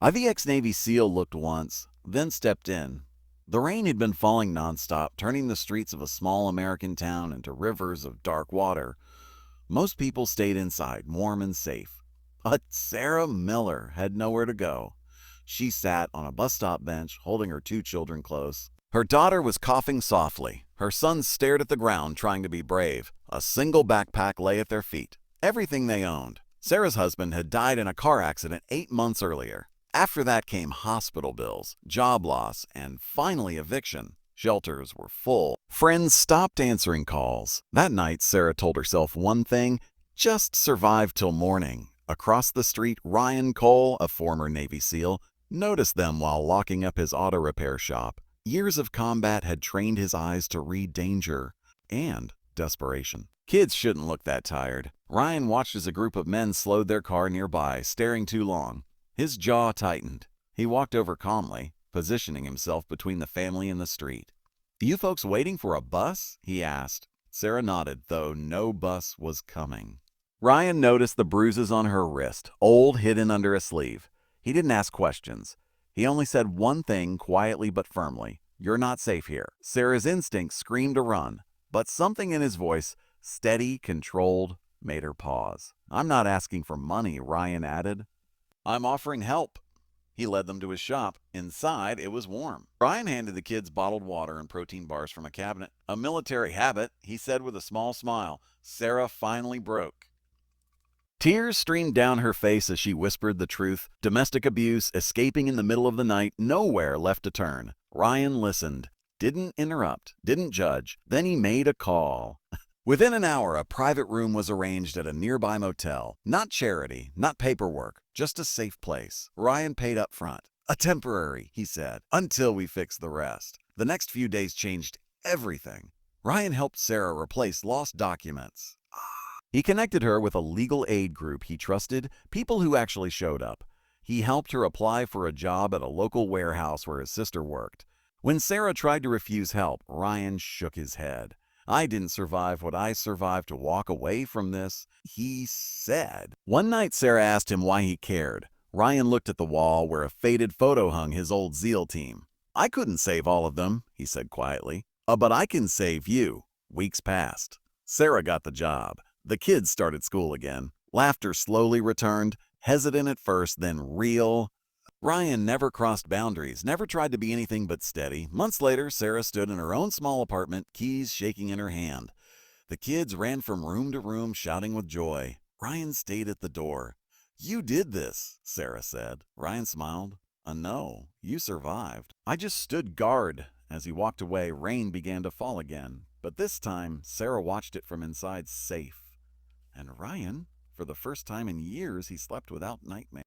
Ivy ex-Navy SEAL looked once, then stepped in. The rain had been falling nonstop, turning the streets of a small American town into rivers of dark water. Most people stayed inside, warm and safe. But Sarah Miller had nowhere to go. She sat on a bus stop bench, holding her two children close. Her daughter was coughing softly. Her son stared at the ground, trying to be brave. A single backpack lay at their feet, everything they owned. Sarah's husband had died in a car accident 8 months earlier. After that came hospital bills, job loss, and finally eviction. Shelters were full. Friends stopped answering calls. That night, Sarah told herself one thing: just survive till morning. Across the street, Ryan Cole, a former Navy SEAL, noticed them while locking up his auto repair shop. Years of combat had trained his eyes to read danger and desperation. Kids shouldn't look that tired. Ryan watched as a group of men slowed their car nearby, staring too long. His jaw tightened. He walked over calmly, positioning himself between the family and the street. "You folks waiting for a bus?" he asked. Sarah nodded, though no bus was coming. Ryan noticed the bruises on her wrist, old, hidden under a sleeve. He didn't ask questions. He only said one thing quietly but firmly: "You're not safe here." Sarah's instinct screamed to run, but something in his voice, steady, controlled, made her pause. "I'm not asking for money," Ryan added. "I'm offering help." He led them to his shop. Inside, it was warm. Ryan handed the kids bottled water and protein bars from a cabinet. "A military habit," he said with a small smile. Sarah finally broke. Tears streamed down her face as she whispered the truth. Domestic abuse, escaping in the middle of the night, nowhere left to turn. Ryan listened, didn't interrupt, didn't judge. Then he made a call. Within an hour, a private room was arranged at a nearby motel. Not charity, not paperwork, just a safe place. Ryan paid up front. "A temporary," he said, "until we fix the rest." The next few days changed everything. Ryan helped Sarah replace lost documents. He connected her with a legal aid group he trusted, people who actually showed up. He helped her apply for a job at a local warehouse where his sister worked. When Sarah tried to refuse help, Ryan shook his head. "I didn't survive what I survived to walk away from this," he said. One night, Sarah asked him why he cared. Ryan looked at the wall where a faded photo hung his old SEAL team. "I couldn't save all of them," he said quietly, "but I can save you." Weeks passed. Sarah got the job. The kids started school again. Laughter slowly returned, hesitant at first, then real. Ryan never crossed boundaries, never tried to be anything but steady. Months later, Sarah stood in her own small apartment, keys shaking in her hand. The kids ran from room to room, shouting with joy. Ryan stayed at the door. "You did this," Sarah said. Ryan smiled. "No, you survived." "I just stood guard." As he walked away, rain began to fall again. But this time, Sarah watched it from inside, safe. And Ryan, for the first time in years, he slept without nightmares.